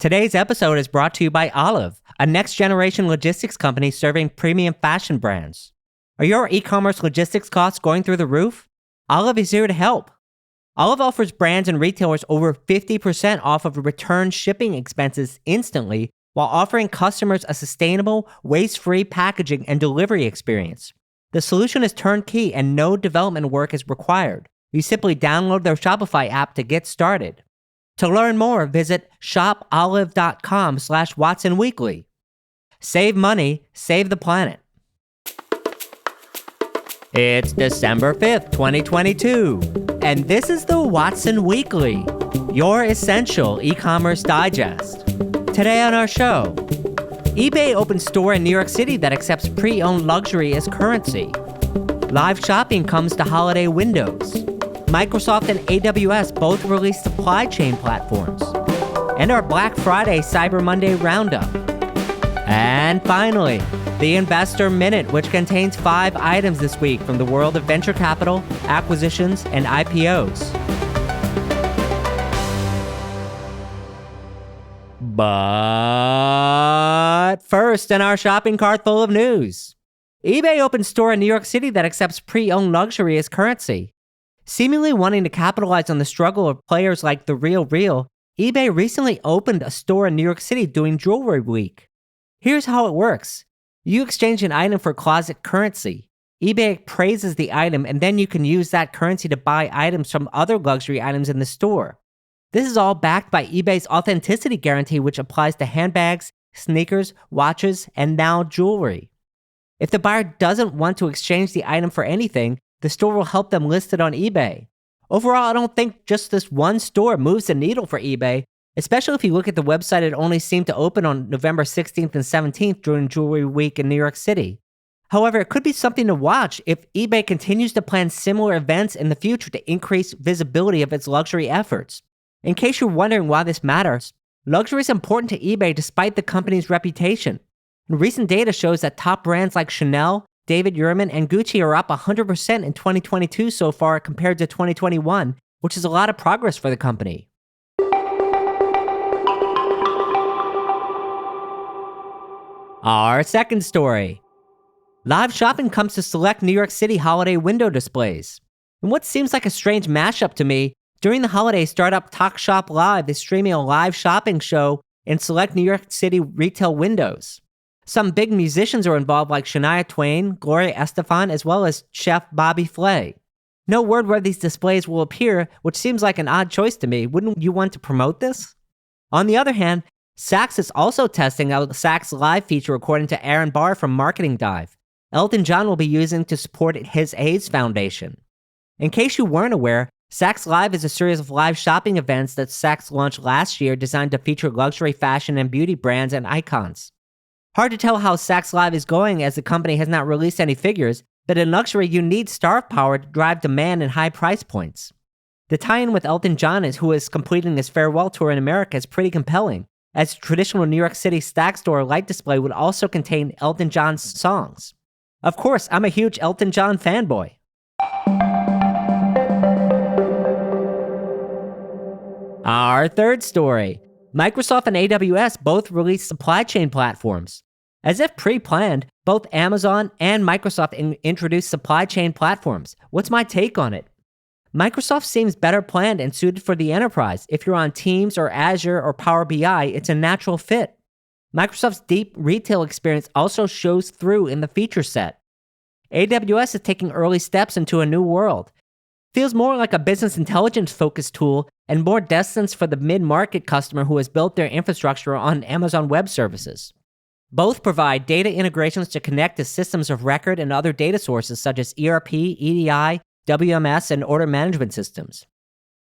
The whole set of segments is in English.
Today's episode is brought to you by Olive, a next-generation logistics company serving premium fashion brands. Are your e-commerce logistics costs going through the roof? Olive is here to help. Olive offers brands and retailers over 50% off of return shipping expenses instantly while offering customers a sustainable, waste-free packaging and delivery experience. The solution is turnkey and no development work is required. You simply download their Shopify app to get started. To learn more, visit shopolive.com/WatsonWeekly. Save money, save the planet. It's December 5th, 2022, and this is the Watson Weekly, your essential e-commerce digest. Today on our show, eBay opens store in New York City that accepts pre-owned luxury as currency. Live shopping comes to holiday windows. Microsoft and AWS both released supply chain platforms. And our Black Friday Cyber Monday Roundup. And finally, the Investor Minute, which contains 5 items this week from the world of venture capital, acquisitions, and IPOs. But first, in our shopping cart full of news, eBay opens store in New York City that accepts pre-owned luxury as currency. Seemingly wanting to capitalize on the struggle of players like The RealReal, eBay recently opened a store in New York City during Jewelry Week. Here's how it works. You exchange an item for closet currency. eBay praises the item, and then you can use that currency to buy items from other luxury items in the store. This is all backed by eBay's authenticity guarantee, which applies to handbags, sneakers, watches, and now jewelry. If the buyer doesn't want to exchange the item for anything, the store will help them list it on eBay. Overall, I don't think just this one store moves the needle for eBay, especially if you look at the website. It only seemed to open on November 16th and 17th during Jewelry Week in New York City. However, it could be something to watch if eBay continues to plan similar events in the future to increase visibility of its luxury efforts. In case you're wondering why this matters, luxury is important to eBay despite the company's reputation. And recent data shows that top brands like Chanel, David Yurman, and Gucci are up 100% in 2022 so far compared to 2021, which is a lot of progress for the company. Our second story. Live shopping comes to select New York City holiday window displays. In what seems like a strange mashup to me, during the holidays, startup Talk Shop Live is streaming a live shopping show in select New York City retail windows. Some big musicians are involved like Shania Twain, Gloria Estefan, as well as chef Bobby Flay. No word where these displays will appear, which seems like an odd choice to me. Wouldn't you want to promote this? On the other hand, Saks is also testing out the Saks Live feature according to Aaron Barr from Marketing Dive. Elton John will be using to support his AIDS Foundation. In case you weren't aware, Saks Live is a series of live shopping events that Saks launched last year designed to feature luxury fashion and beauty brands and icons. Hard to tell how Saks Live is going as the company has not released any figures, but in luxury you need star power to drive demand and high price points. The tie-in with Elton John, who is completing his farewell tour in America, is pretty compelling, as traditional New York City Saks store light display would also contain Elton John's songs. Of course, I'm a huge Elton John fanboy. Our third story. Microsoft and AWS both released supply chain platforms. As if pre-planned, both Amazon and Microsoft introduced supply chain platforms. What's my take on it? Microsoft seems better planned and suited for the enterprise. If you're on Teams or Azure or Power BI, it's a natural fit. Microsoft's deep retail experience also shows through in the feature set. AWS is taking early steps into a new world. Feels more like a business intelligence focused tool and more destined for the mid-market customer who has built their infrastructure on Amazon Web Services. Both provide data integrations to connect to systems of record and other data sources such as ERP, EDI, WMS, and order management systems.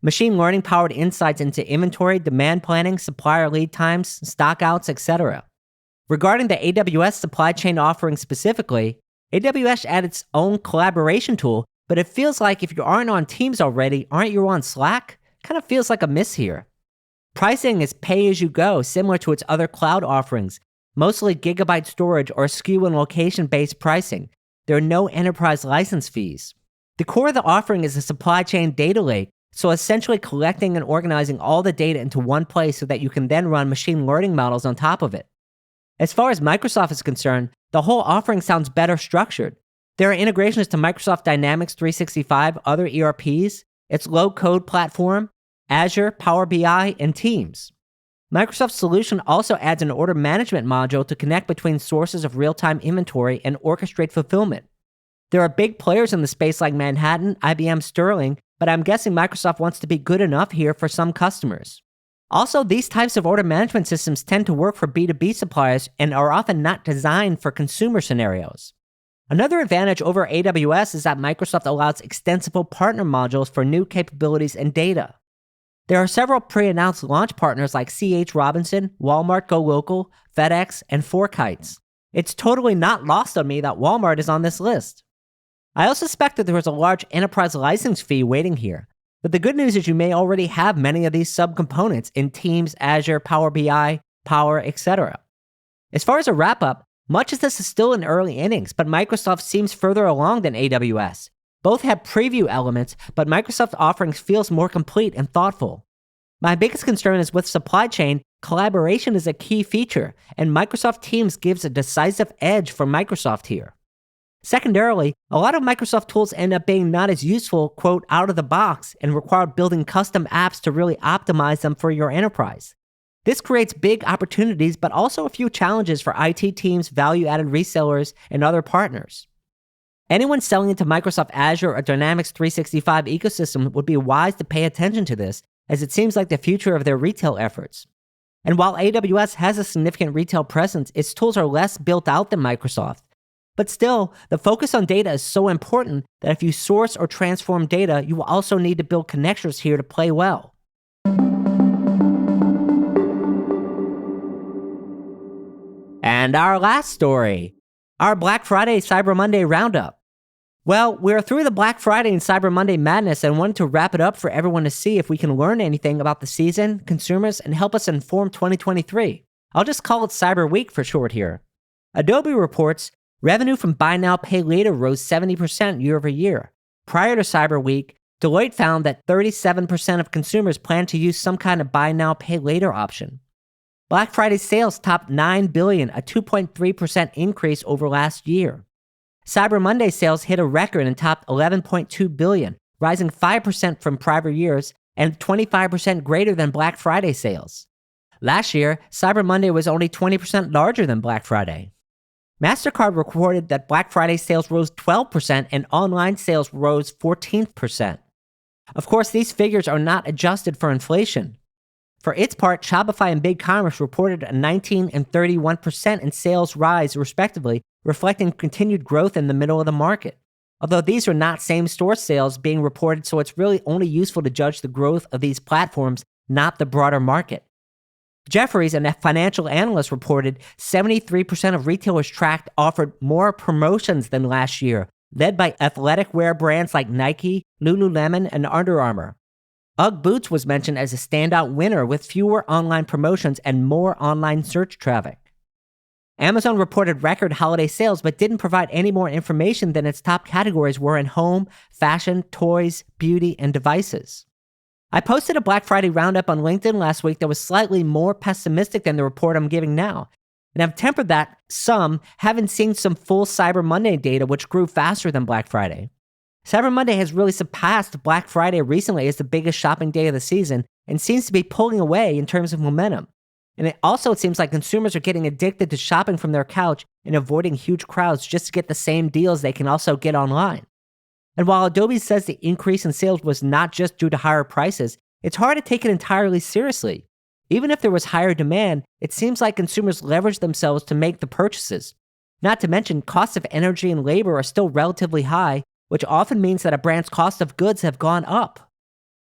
Machine learning-powered insights into inventory, demand planning, supplier lead times, stockouts, etc. Regarding the AWS supply chain offering specifically, AWS added its own collaboration tool, but it feels like if you aren't on Teams already, aren't you on Slack? Kind of feels like a miss here. Pricing is pay-as-you-go, similar to its other cloud offerings, mostly gigabyte storage or SKU and location-based pricing. There are no enterprise license fees. The core of the offering is a supply chain data lake, So essentially collecting and organizing all the data into one place so that you can then run machine learning models on top of it. As far as Microsoft is concerned, the whole offering sounds better structured. There are integrations to Microsoft Dynamics 365, other ERPs, its low-code platform, Azure, Power BI, and Teams. Microsoft's solution also adds an order management module to connect between sources of real-time inventory and orchestrate fulfillment. There are big players in the space like Manhattan, IBM, Sterling, but I'm guessing Microsoft wants to be good enough here for some customers. Also, these types of order management systems tend to work for B2B suppliers and are often not designed for consumer scenarios. Another advantage over AWS is that Microsoft allows extensible partner modules for new capabilities and data. There are several pre-announced launch partners like C.H. Robinson, Walmart GoLocal, FedEx, and Fourkites. It's totally not lost on me that Walmart is on this list. I also suspect that there was a large enterprise license fee waiting here, but the good news is you may already have many of these subcomponents in Teams, Azure, Power BI, Power, etc. As far as a wrap-up, much of this is still in early innings, but Microsoft seems further along than AWS. Both have preview elements, but Microsoft offerings feels more complete and thoughtful. My biggest concern is with supply chain, collaboration is a key feature, and Microsoft Teams gives a decisive edge for Microsoft here. Secondarily, a lot of Microsoft tools end up being not as useful, quote, out of the box and require building custom apps to really optimize them for your enterprise. This creates big opportunities, but also a few challenges for IT teams, value-added resellers, and other partners. Anyone selling into Microsoft Azure or Dynamics 365 ecosystem would be wise to pay attention to this, as it seems like the future of their retail efforts. And while AWS has a significant retail presence, its tools are less built out than Microsoft. But still, the focus on data is so important that if you source or transform data, you will also need to build connectors here to play well. And our last story, our Black Friday Cyber Monday Roundup. Well, we're through the Black Friday and Cyber Monday madness and wanted to wrap it up for everyone to see if we can learn anything about the season, consumers, and help us inform 2023. I'll just call it Cyber Week for short here. Adobe reports revenue from Buy Now, Pay Later rose 70% year over year. Prior to Cyber Week, Deloitte found that 37% of consumers plan to use some kind of Buy Now, Pay Later option. Black Friday sales topped $9 billion, a 2.3% increase over last year. Cyber Monday sales hit a record and topped $11.2 billion, rising 5% from prior years and 25% greater than Black Friday sales. Last year, Cyber Monday was only 20% larger than Black Friday. MasterCard reported that Black Friday sales rose 12% and online sales rose 14%. Of course, these figures are not adjusted for inflation. For its part, Shopify and BigCommerce reported a 19% and 31% in sales rise, respectively, reflecting continued growth in the middle of the market. Although these are not same-store sales being reported, so it's really only useful to judge the growth of these platforms, not the broader market. Jefferies, a financial analyst, reported 73% of retailers tracked offered more promotions than last year, led by athletic wear brands like Nike, Lululemon, and Under Armour. UGG Boots was mentioned as a standout winner with fewer online promotions and more online search traffic. Amazon reported record holiday sales but didn't provide any more information than its top categories were in home, fashion, toys, beauty, and devices. I posted a Black Friday roundup on LinkedIn last week that was slightly more pessimistic than the report I'm giving now. And I've tempered that some, having seen some full Cyber Monday data which grew faster than Black Friday. Cyber Monday has really surpassed Black Friday recently as the biggest shopping day of the season and seems to be pulling away in terms of momentum. And it seems like consumers are getting addicted to shopping from their couch and avoiding huge crowds just to get the same deals they can also get online. And while Adobe says the increase in sales was not just due to higher prices, it's hard to take it entirely seriously. Even if there was higher demand, it seems like consumers leverage themselves to make the purchases. Not to mention, costs of energy and labor are still relatively high, which often means that a brand's cost of goods have gone up.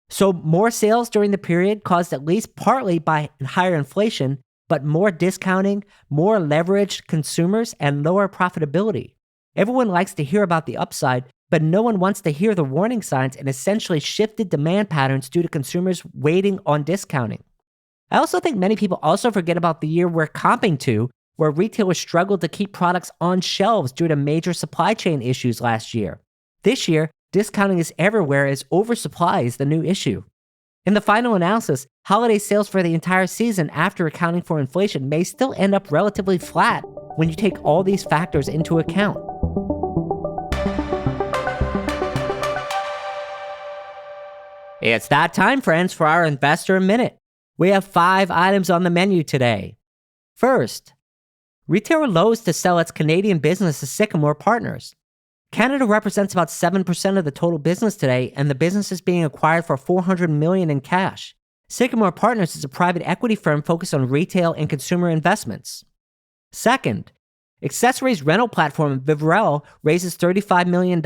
So more sales during the period caused at least partly by higher inflation, but more discounting, more leveraged consumers, and lower profitability. Everyone likes to hear about the upside, but no one wants to hear the warning signs and essentially shifted demand patterns due to consumers waiting on discounting. I also think many people also forget about the year we're comping to, where retailers struggled to keep products on shelves due to major supply chain issues last year. This year, discounting is everywhere as oversupply is the new issue. In the final analysis, holiday sales for the entire season after accounting for inflation may still end up relatively flat when you take all these factors into account. It's that time, friends, for our Investor Minute. We have 5 items on the menu today. First, retailer Lowe's to sell its Canadian business to Sycamore Partners. Canada represents about 7% of the total business today, and the business is being acquired for $400 million in cash. Sycamore Partners is a private equity firm focused on retail and consumer investments. Second, accessories rental platform Vivrel raises $35 million.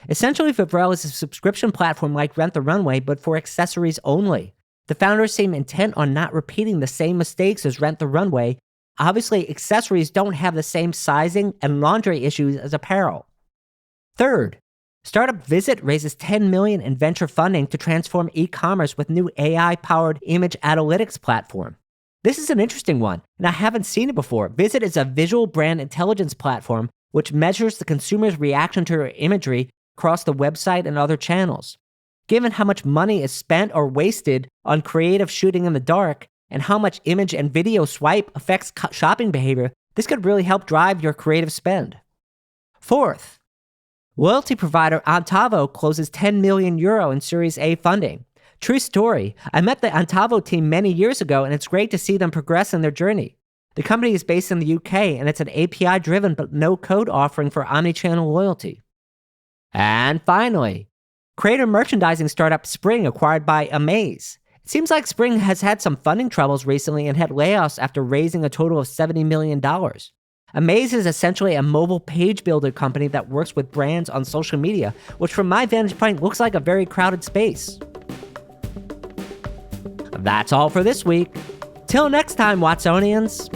Essentially, Vivrel is a subscription platform like Rent the Runway, but for accessories only. The founders seem intent on not repeating the same mistakes as Rent the Runway. Obviously, accessories don't have the same sizing and laundry issues as apparel. Third, startup Visit raises $10 million in venture funding to transform e-commerce with new AI-powered image analytics platform. This is an interesting one, and I haven't seen it before. Visit is a visual brand intelligence platform which measures the consumer's reaction to your imagery across the website and other channels. Given how much money is spent or wasted on creative shooting in the dark and how much image and video swipe affects shopping behavior, this could really help drive your creative spend. Fourth, loyalty provider Ontavo closes €10 million in Series A funding. True story, I met the Ontavo team many years ago, and it's great to see them progress in their journey. The company is based in the UK, and it's an API-driven but no-code offering for omnichannel loyalty. And finally, creator merchandising startup Spring acquired by Amaze. It seems like Spring has had some funding troubles recently and had layoffs after raising a total of $70 million. Amaze is essentially a mobile page builder company that works with brands on social media, which from my vantage point looks like a very crowded space. That's all for this week. Till next time, Watsonians.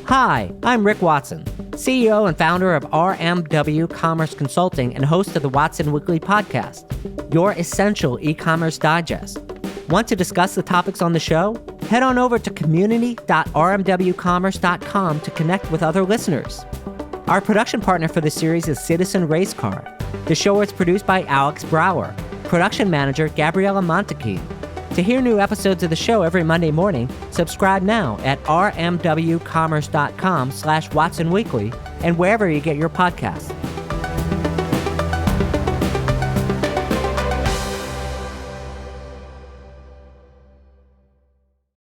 Hi, I'm Rick Watson, CEO and founder of RMW Commerce Consulting and host of the Watson Weekly podcast, your essential e-commerce digest. Want to discuss the topics on the show? Head on over to community.rmwcommerce.com to connect with other listeners. Our production partner for this series is Citizen Race Car. The show is produced by Alex Brower, production manager Gabriella Montequin. To hear new episodes of the show every Monday morning, subscribe now at rmwcommerce.com/WatsonWeekly and wherever you get your podcasts.